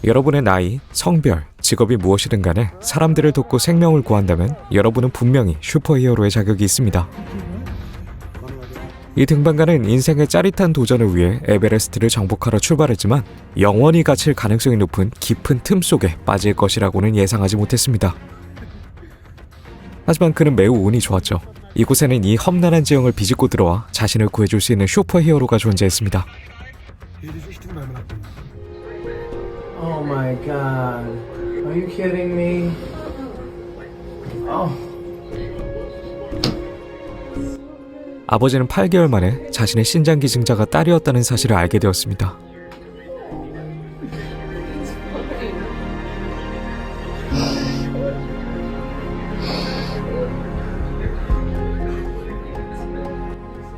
여러분의 나이, 성별, 직업이 무엇이든 간에 사람들을 돕고 생명을 구한다면 여러분은 분명히 슈퍼히어로의 자격이 있습니다. 이 등반가는 인생의 짜릿한 도전을 위해 에베레스트를 정복하러 출발했지만 영원히 갇힐 가능성이 높은 깊은 틈 속에 빠질 것이라고는 예상하지 못했습니다. 하지만 그는 매우 운이 좋았죠. 이곳에는 이 험난한 지형을 비집고 들어와 자신을 구해줄 수 있는 슈퍼히어로가 존재했습니다. Oh my god. Are you kidding me? Oh. 아버지는 8개월 만에 자신의 신장기증자가 딸이었다는 사실을 알게 되었습니다.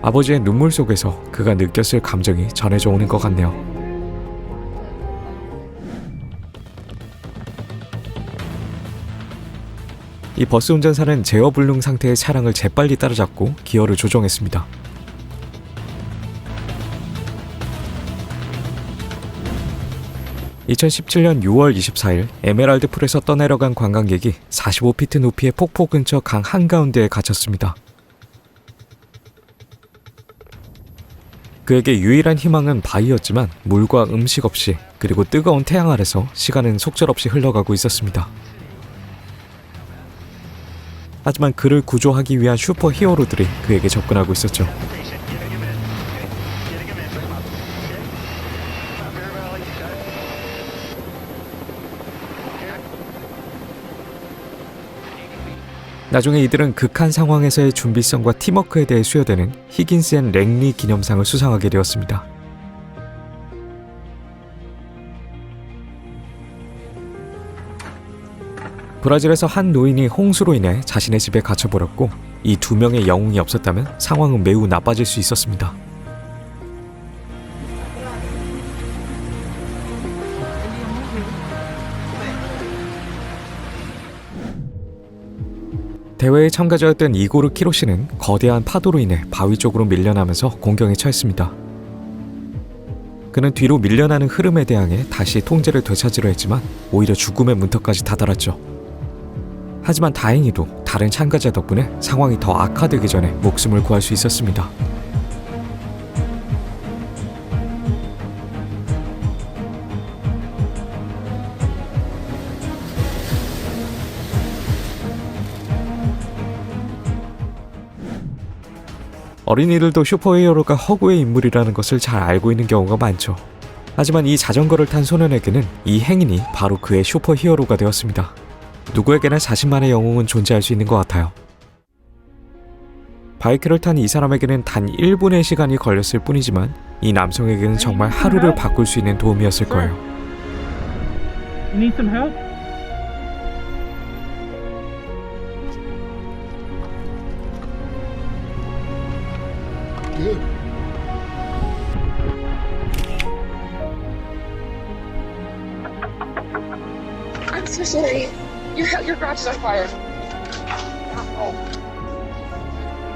아버지의 눈물 속에서 그가 느꼈을 감정이 전해져 오는 것 같네요. 이 버스 운전사는 제어불능 상태의 차량을 재빨리 따라잡고 기어를 조정했습니다. (2017년 6월 24일) 에메랄드 풀에서 떠내려간 관광객이 45피트 높이의 폭포 근처 강 한가운데에 갇혔습니다. 그에게 유일한 희망은 바위였지만 물과 음식 없이 그리고 뜨거운 태양 아래서 시간은 속절없이 흘러가고 있었습니다. 하지만 그를 구조하기 위한 슈퍼 히어로들이 그에게 접근하고 있었죠. 나중에 이들은 극한 상황에서의 준비성과 팀워크에 대해 수여되는 히긴스 앤 랭리 기념상을 수상하게 되었습니다. 브라질에서 한 노인이 홍수로 인해 자신의 집에 갇혀버렸고 이 두 명의 영웅이 없었다면 상황은 매우 나빠질 수 있었습니다. 대회에 참가자였던 이고르 키로시는 거대한 파도로 인해 바위 쪽으로 밀려나면서 공경에 처했습니다. 그는 뒤로 밀려나는 흐름에 대항해 다시 통제를 되찾으려 했지만 오히려 죽음의 문턱까지 다다랐죠. 하지만 다행히도 다른 참가자 덕분에 상황이 더 악화되기 전에 목숨을 구할 수 있었습니다. 어린이들도 슈퍼히어로가 허구의 인물이라는 것을 잘 알고 있는 경우가 많죠. 하지만 이 자전거를 탄 소년에게는 이 행인이 바로 그의 슈퍼히어로가 되었습니다. 누구에게나 자신만의 영웅은 존재할 수 있는 것 같아요. 바이크를 탄 이 사람에게는 단 1분의 시간이 걸렸을 뿐이지만 이 남성에게는 정말 하루를 바꿀 수 있는 도움이었을 거예요. You need some help? I'm so sorry. Your garage is on fire.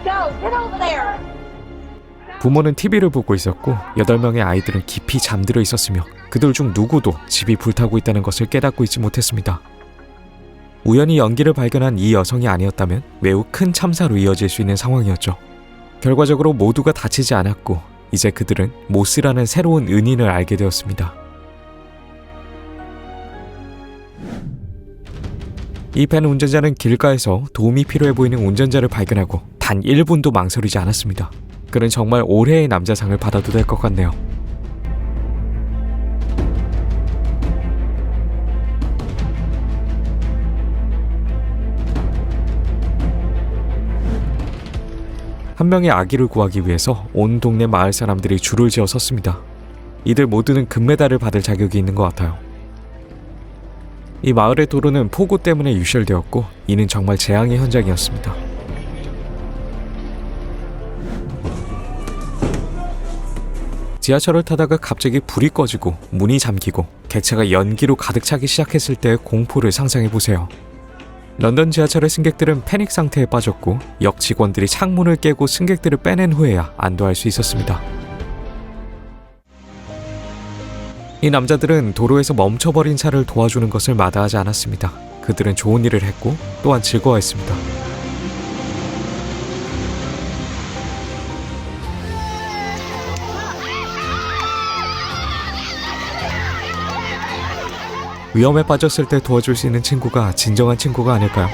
Go, get over there. 부모는 TV를 보고 있었고 8명의 아이들은 깊이 잠들어 있었으며 그들 중 누구도 집이 불타고 있다는 것을 깨닫고 있지 못했습니다. 우연히 연기를 발견한 이 여성이 아니었다면 매우 큰 참사로 이어질 수 있는 상황이었죠. 결과적으로 모두가 다치지 않았고 이제 그들은 모스라는 새로운 은인을 알게 되었습니다. 이 밴 운전자는 길가에서 도움이 필요해 보이는 운전자를 발견하고 단 1분도 망설이지 않았습니다. 그는 정말 올해의 남자상을 받아도 될 것 같네요. 한 명의 아기를 구하기 위해서 온 동네 마을 사람들이 줄을 지어 섰습니다. 이들 모두는 금메달을 받을 자격이 있는 것 같아요. 이 마을의 도로는 폭우 때문에 유실되었고 이는 정말 재앙의 현장이었습니다. 지하철을 타다가 갑자기 불이 꺼지고 문이 잠기고 객차가 연기로 가득 차기 시작했을 때의 공포를 상상해보세요. 런던 지하철의 승객들은 패닉 상태에 빠졌고 역 직원들이 창문을 깨고 승객들을 빼낸 후에야 안도할 수 있었습니다. 이 남자들은 도로에서 멈춰버린 차를 도와주는 것을 마다하지 않았습니다. 그들은 좋은 일을 했고 또한 즐거워했습니다. 위험에 빠졌을 때 도와줄 수 있는 친구가 진정한 친구가 아닐까요?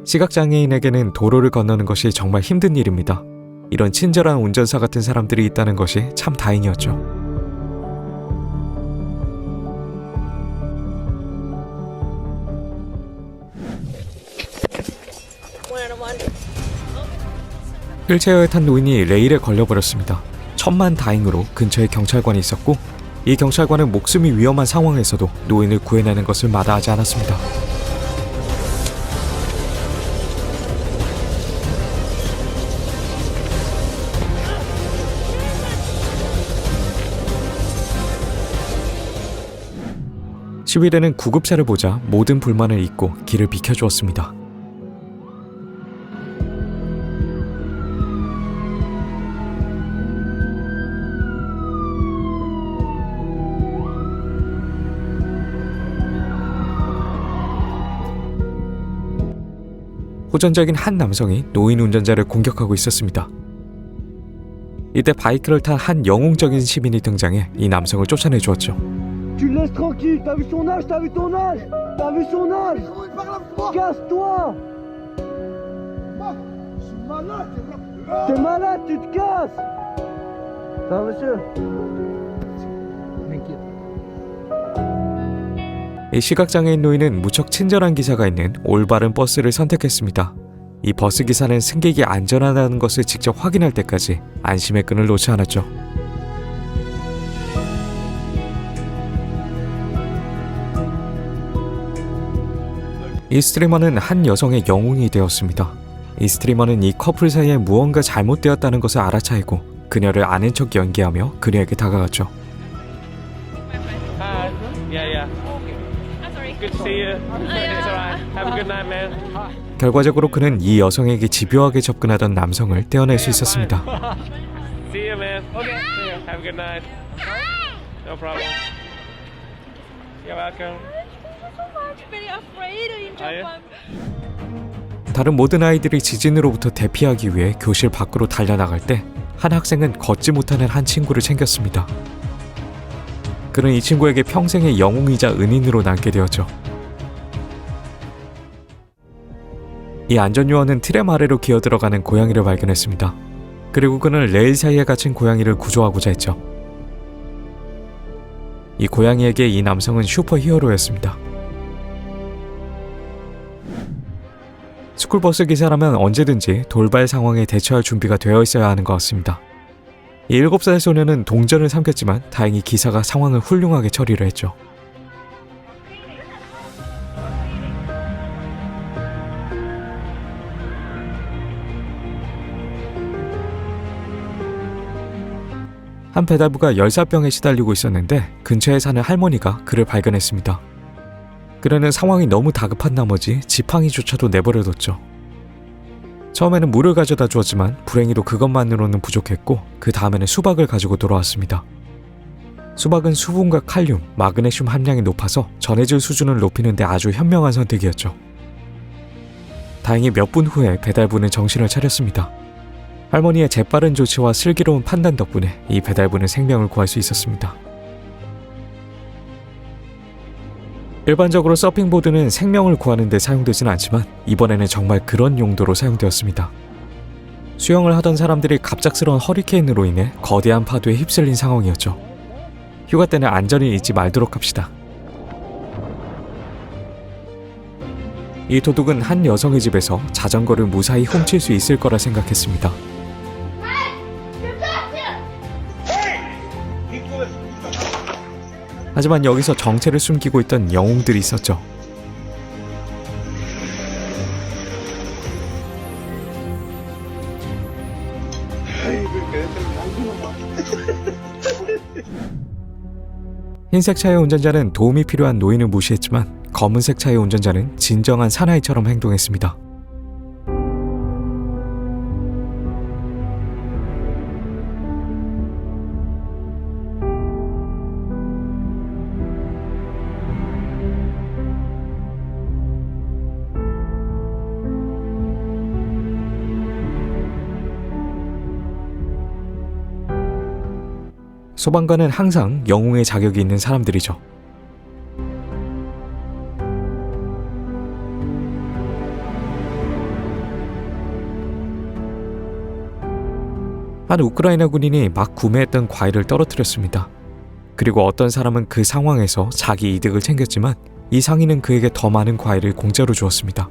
시각장애인에게는 도로를 건너는 것이 정말 힘든 일입니다. 이런 친절한 운전사 같은 사람들이 있다는 것이 참 다행이었죠. 휠체어에 탄 노인이 레일에 걸려버렸습니다. 천만다행으로 근처에 경찰관이 있었고 이 경찰관은 목숨이 위험한 상황에서도 노인을 구해내는 것을 마다하지 않았습니다. 시위대는 구급차를 보자 모든 불만을 잊고 길을 비켜주었습니다. 호전적인 한 남성이 노인 운전자를 공격하고 있었습니다. 이때 바이크를 탄 한 영웅적인 시민이 등장해 이 남성을 쫓아내 주었죠. Tu le laisses tranquille, t'as vu son âge, t'as vu ton âge, t'as vu son âge. Casse-toi. T'es malade, tu te casses. Ça va, monsieur? 이 시각장애인 노인은 무척 친절한 기사가 있는 올바른 버스를 선택했습니다. 이 버스 기사는 승객이 안전하다는 것을 직접 확인할 때까지 안심의 끈을 놓지 않았죠. 이 스트리머는 한 여성의 영웅이 되었습니다. 이 스트리머는 이 커플 사이에 무언가 잘못되었다는 것을 알아차리고 그녀를 아는 척 연기하며 그녀에게 다가갔죠. Good to see you. It's alright. Have a good night, man. 결과적으로 그는 이 여성에게 집요하게 접근하던 남성을 떼어낼 수 있었습니다. See you, man. Okay. See you. Have a good night. No problem. You're welcome. Very afraid in Are you? Japan. 다른 모든 아이들이 지진으로부터 대피하기 위해 교실 밖으로 달려나갈 때 한 학생은 걷지 못하는 한 친구를 챙겼습니다. 그는 이 친구에게 평생의 영웅이자 은인으로 남게 되었죠. 이 안전요원은 트램 아래로 기어들어가는 고양이를 발견했습니다. 그리고 그는 레일 사이에 갇힌 고양이를 구조하고자 했죠. 이 고양이에게 이 남성은 슈퍼히어로였습니다. 스쿨버스 기사라면 언제든지 돌발 상황에 대처할 준비가 되어 있어야 하는 것 같습니다. 이 7살 소녀는 동전을 삼켰지만 다행히 기사가 상황을 훌륭하게 처리를 했죠. 한 배달부가 열사병에 시달리고 있었는데 근처에 사는 할머니가 그를 발견했습니다. 그녀는 상황이 너무 다급한 나머지 지팡이조차도 내버려뒀죠. 처음에는 물을 가져다 주었지만 불행히도 그것만으로는 부족했고 그 다음에는 수박을 가지고 돌아왔습니다. 수박은 수분과 칼륨, 마그네슘 함량이 높아서 전해질 수준을 높이는 데 아주 현명한 선택이었죠. 다행히 몇 분 후에 배달부는 정신을 차렸습니다. 할머니의 재빠른 조치와 슬기로운 판단 덕분에 이 배달부는 생명을 구할 수 있었습니다. 일반적으로 서핑보드는 생명을 구하는 데 사용되지는 않지만 이번에는 정말 그런 용도로 사용되었습니다. 수영을 하던 사람들이 갑작스러운 허리케인으로 인해 거대한 파도에 휩쓸린 상황이었죠. 휴가 때는 안전을 잊지 말도록 합시다. 이 도둑은 한 여성의 집에서 자전거를 무사히 훔칠 수 있을 거라 생각했습니다. 하지만 여기서 정체를 숨기고 있던 영웅들이 있었죠. 흰색 차의 운전자는 도움이 필요한 노인을 무시했지만 검은색 차의 운전자는 진정한 사나이처럼 행동했습니다. 소방관은 항상 영웅의 자격이 있는 사람들이죠. 한 우크라이나 군인이 막 구매했던 과일을 떨어뜨렸습니다. 그리고 어떤 사람은 그 상황에서 자기 이득을 챙겼지만 이 상인은 그에게 더 많은 과일을 공짜로 주었습니다.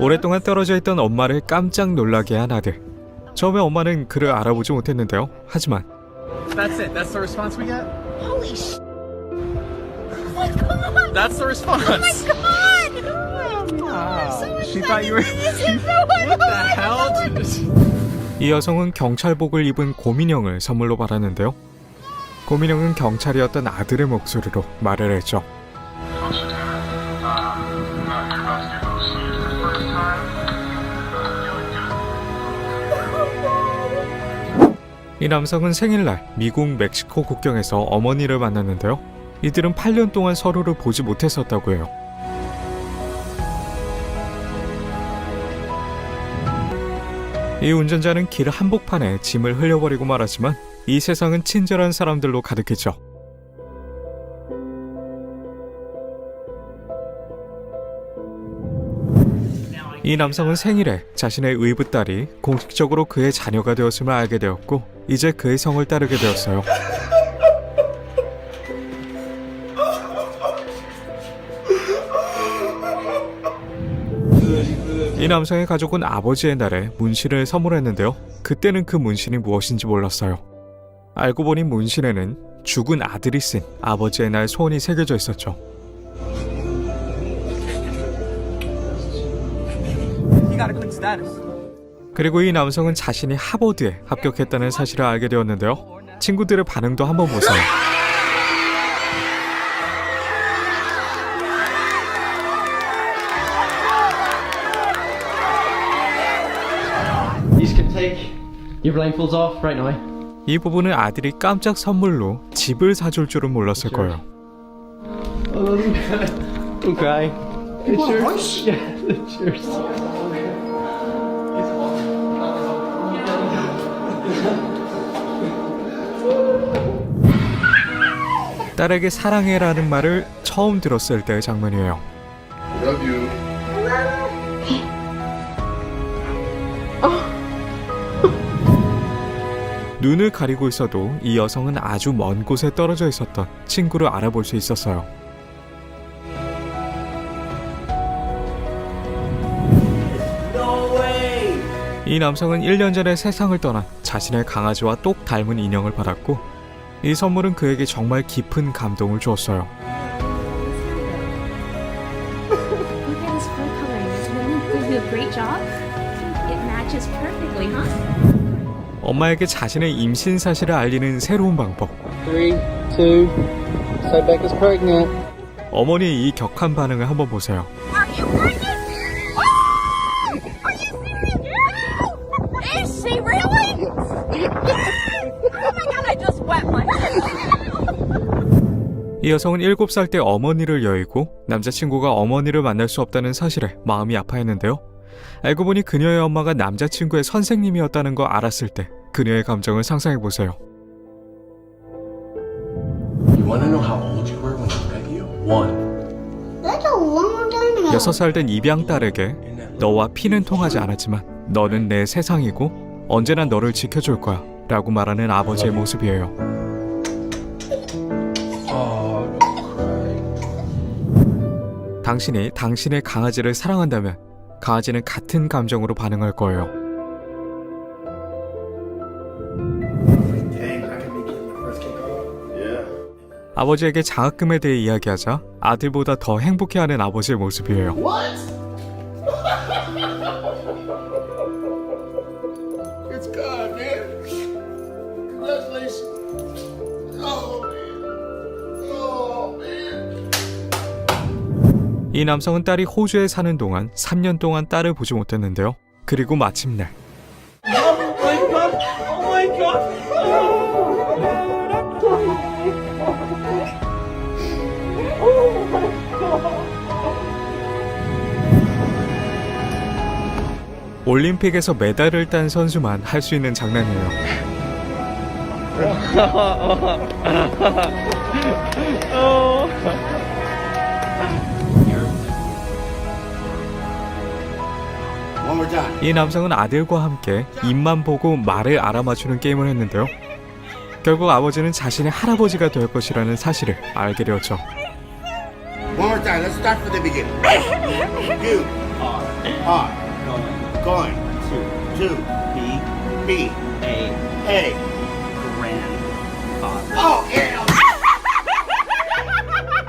오랫동안 떨어져 있던 엄마를 깜짝 놀라게 한 아들. 처음에 엄마는 그를 알아보지 못했는데요. 하지만 That's it. That's the response we get? Holy sh! What's going on? That's the response. Oh my god! Wow. She thought you were. What The hell? 이 여성은 경찰복을 입은 고민형을 선물로 받았는데요. 고민형은 경찰이었던 아들의 목소리로 말을 했죠. 이 남성은 생일날 미국 멕시코 국경에서 어머니를 만났는데요. 이들은 8년 동안 서로를 보지 못했었다고 해요. 이 운전자는 길 한복판에 짐을 흘려버리고 말았지만 이 세상은 친절한 사람들로 가득했죠. 이 남성은 생일에 자신의 의붓딸이 공식적으로 그의 자녀가 되었음을 알게 되었고 이제 그의 성을 따르게 되었어요. 이 남성의 가족은 아버지의 날에 문신을 선물했는데요. 그때는 그 문신이 무엇인지 몰랐어요. 알고 보니 문신에는 죽은 아들이 쓴 아버지의 날 소원이 새겨져 있었죠. He got a clean status. 그리고 이 남성은 자신이 하버드에 합격했다는 사실을 알게 되었는데요. 친구들의 반응도 한번 보세요. You can take your blindfolds off right now. 이 부분은 아들이 깜짝 선물로 집을 사줄 줄은 몰랐을 거예요. Don't cry. It's yours. Yeah, it's yours. 딸에게 사랑해라는 말을 처음 들었을 때의 장면이에요. Love you. 눈을 가리고 있어도 이 여성은 아주 먼 곳에 떨어져 있었던 친구를 알아볼 수 있었어요. No way. 이 남성은 1년 전에 세상을 떠난 자신의 강아지와 똑 닮은 인형을 받았고 이 선물은 그에게 정말 깊은 감동을 주었어요. Look at his fur coloring. Doesn't it do a great job? It matches perfectly, huh? 엄마에게 자신의 임신 사실을 알리는 새로운 방법. 3, 2, say Becca's pregnant. 어머니의 이 격한 반응을 한번 보세요. Are you pregnant? Oh! Are you serious? Is she really? Oh my god, I just wet myself. 이 여성은 7살 때 어머니를 여의고 남자친구가 어머니를 만날 수 없다는 사실에 마음이 아파했는데요. 알고 보니 그녀의 엄마가 남자친구의 선생님이었다는 거 알았을 때 그녀의 감정을 상상해보세요. You want to know how old you were when I met you? 1. That's a long time ago. 6살 된 입양딸에게 너와 피는 통하지 않았지만 너는 내 세상이고 언제나 너를 지켜줄 거야 라고 말하는 아버지의 모습이에요. Oh, don't cry. 당신이 당신의 강아지를 사랑한다면 강아지는 같은 감정으로 반응할 거예요. Dang, I can make it my first kickoff. Yeah. 아버지에게 장학금에 대해 이야기하자 아들보다 더 행복해하는 아버지의 모습이에요. What? It's God, man. Congratulations. Oh, man. Oh, man. 이 남성은 딸이 호주에 사는 동안 3년 동안 딸을 보지 못했는데요. 그리고 마침내 Oh my god. Oh my god. 올림픽에서 메달을 딴 선수만 할 수 있는 장난이에요. One more time. 이 남성은 아들과 함께 입만 보고 말을 알아맞추는 게임을 했는데요. 결국 아버지는 자신의 할아버지가 될 것이라는 사실을 알게 되었죠. One more time. Let's start from the beginning. You are going to be a grandfather. Oh, hell!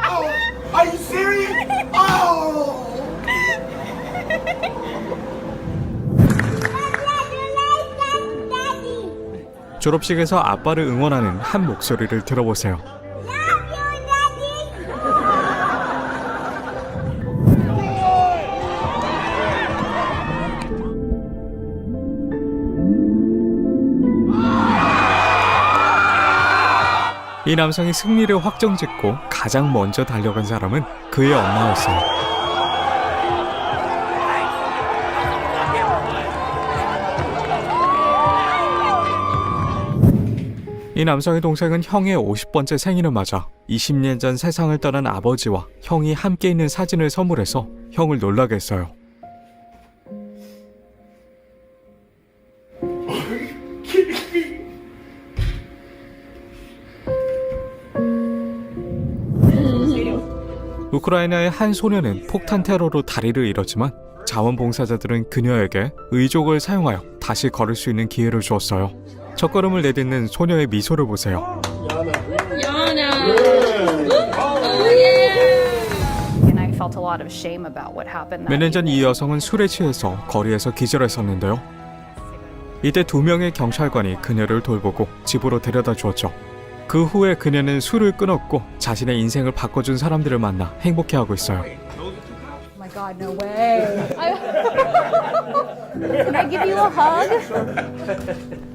Oh, are you serious? Oh! 졸업식에서 아빠를 응원하는 한 목소리를 들어보세요. 이 남성이 승리를 확정짓고 가장 먼저 달려간 사람은 그의 엄마였어요. 이 남성의 동생은 형의 50번째 생일을 맞아 20년 전 세상을 떠난 아버지와 형이 함께 있는 사진을 선물해서 형을 놀라게 했어요. 우크라이나의 한 소녀는 폭탄 테러로 다리를 잃었지만 자원봉사자들은 그녀에게 의족을 사용하여 다시 걸을 수 있는 기회를 주었어요. 첫걸음을 내딛는 소녀의 미소를 보세요. 몇 년 전 이 여성은 술에 취해서 거리에서 기절했었는데요. 이때 2명의 경찰관이 그녀를 돌보고 집으로 데려다 주었죠. 그 후에 그녀는 술을 끊었고 자신의 인생을 바꿔준 사람들을 만나 행복해하고 있어요. God, no way. Can I give you a hug?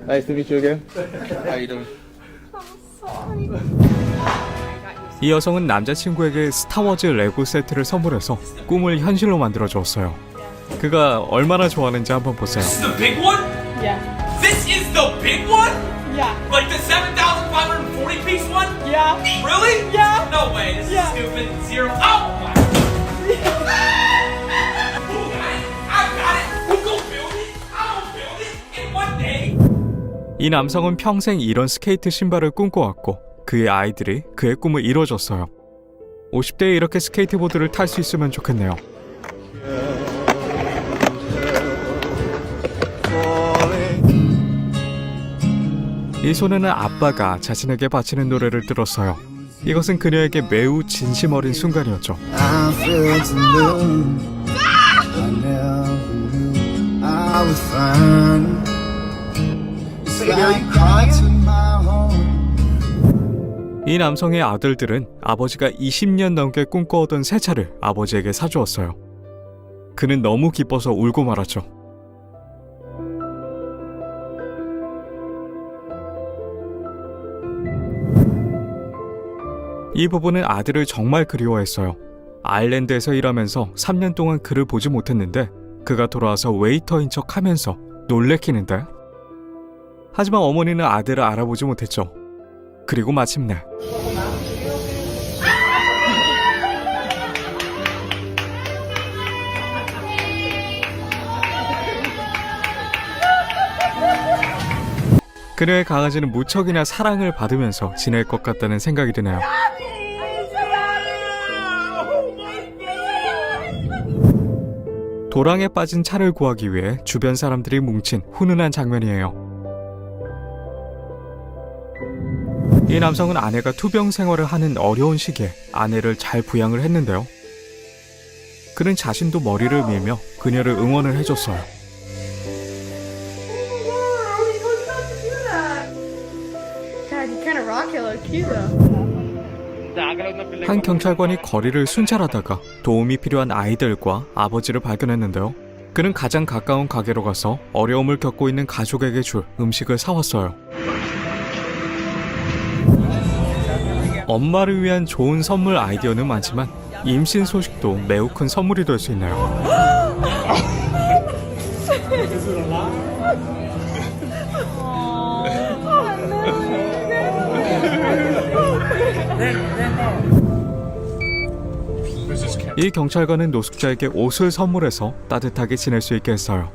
Nice to meet you again. How you doing? 이 여성은 남자친구에게 스타워즈 레고 세트를 선물해서 꿈을 현실로 만들어 주었어요. 그가 얼마나 좋아하는지 한번 보세요. This is the big one? Yeah. This is the big one? Yeah. Like the 7,540 piece one? Yeah. Really? Yeah. No way. This Yeah. is stupid. Zero. Oh my. I got it. We'll go build it. I'll build it in one day. 이 남성은 평생 이런 스케이트 신발을 꿈꿔왔고 그의 아이들이 그의 꿈을 이뤄줬어요. 50대에 이렇게 스케이트보드를 탈 수 있으면 좋겠네요. 이 소녀는 아빠가 자신에게 바치는 노래를 들었어요. 이것은 그녀에게 매우 진심 어린 순간이었죠. 이 남성의 아들들은 아버지가 20년 넘게 꿈꿔오던 새 차를 아버지에게 사주었어요. 그는 너무 기뻐서 울고 말았죠. 이 부부는 아들을 정말 그리워했어요. 아일랜드에서 일하면서 3년 동안 그를 보지 못했는데 그가 돌아와서 웨이터인 척 하면서 놀래키는데, 하지만 어머니는 아들을 알아보지 못했죠. 그리고 마침내 그녀의 강아지는 무척이나 사랑을 받으면서 지낼 것 같다는 생각이 드네요. 도랑에 빠진 차를 구하기 위해 주변 사람들이 뭉친 훈훈한 장면이에요. 이 남성은 아내가 투병 생활을 하는 어려운 시기에 아내를 잘 부양을 했는데요. 그는 자신도 머리를 밀며 그녀를 응원을 해줬어요. 한 경찰관이 거리를 순찰하다가 도움이 필요한 아이들과 아버지를 발견했는데요. 그는 가장 가까운 가게로 가서 어려움을 겪고 있는 가족에게 줄 음식을 사왔어요. 엄마를 위한 좋은 선물 아이디어는 많지만 임신 소식도 매우 큰 선물이 될 수 있나요? 이 경찰관은 노숙자에게 옷을 선물해서 따뜻하게 지낼 수 있게 했어요.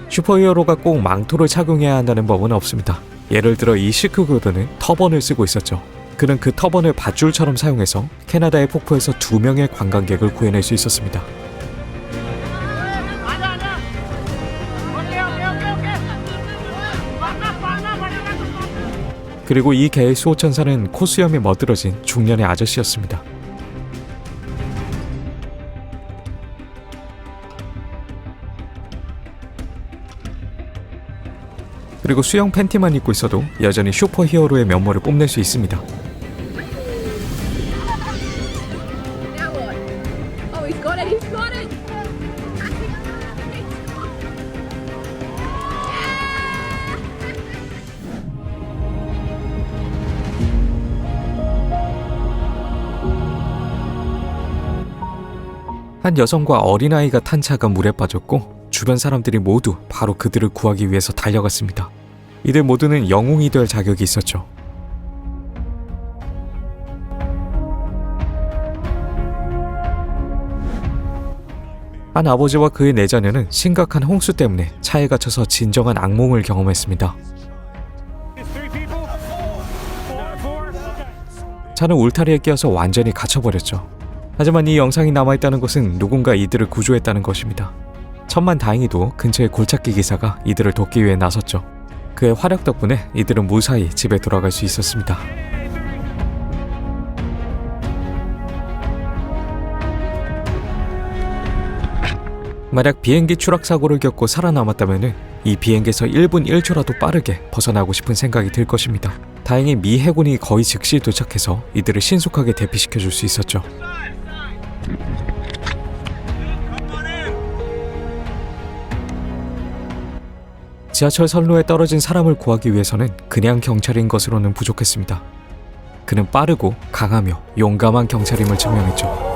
슈퍼히어로가 꼭 망토를 착용해야 한다는 법은 없습니다. 예를 들어 이 시크고드는 터번을 쓰고 있었죠. 그는 그 터번을 밧줄처럼 사용해서 캐나다의 폭포에서 2명의 관광객을 구해낼 수 있었습니다. 그리고 이 개의 수호천사는 코수염이 멋들어진 중년의 아저씨였습니다. 그리고 수영 팬티만 입고 있어도 여전히 슈퍼히어로의 면모를 뽐낼 수 있습니다. Now what? Oh, he's got it, he's got it! 한 여성과 어린아이가 탄 차가 물에 빠졌고 주변 사람들이 모두 바로 그들을 구하기 위해서 달려갔습니다. 이들 모두는 영웅이 될 자격이 있었죠. 한 아버지와 그의 4자녀는 심각한 홍수 때문에 차에 갇혀서 진정한 악몽을 경험했습니다. 차는 울타리에 끼어서 완전히 갇혀버렸죠. 하지만 이 영상이 남아있다는 것은 누군가 이들을 구조했다는 것입니다. 천만다행히도 근처의 골찾기 기사가 이들을 돕기 위해 나섰죠. 그의 활약 덕분에 이들은 무사히 집에 돌아갈 수 있었습니다. 만약 비행기 추락 사고를 겪고 살아남았다면 이 비행기에서 1분 1초라도 빠르게 벗어나고 싶은 생각이 들 것입니다. 다행히 미 해군이 거의 즉시 도착해서 이들을 신속하게 대피시켜 줄 수 있었죠. 지하철 선로에 떨어진 사람을 구하기 위해서는 그냥 경찰인 것으로는 부족했습니다. 그는 빠르고 강하며 용감한 경찰임을 증명했죠.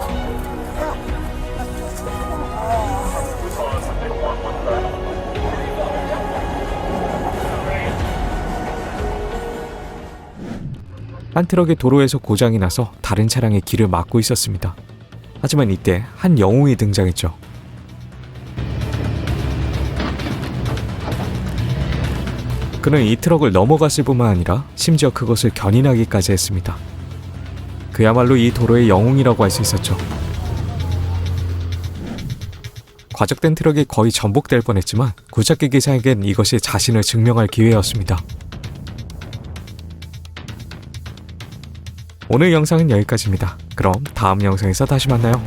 한 트럭이 도로에서 고장이 나서 다른 차량의 길을 막고 있었습니다. 하지만 이때 한 영웅이 등장했죠. 그는 이 트럭을 넘어갔을 뿐만 아니라 심지어 그것을 견인하기까지 했습니다. 그야말로 이 도로의 영웅이라고 할 수 있었죠. 과적된 트럭이 거의 전복될 뻔했지만 골찾기 기사에겐 이것이 자신을 증명할 기회였습니다. 오늘 영상은 여기까지입니다. 그럼 다음 영상에서 다시 만나요.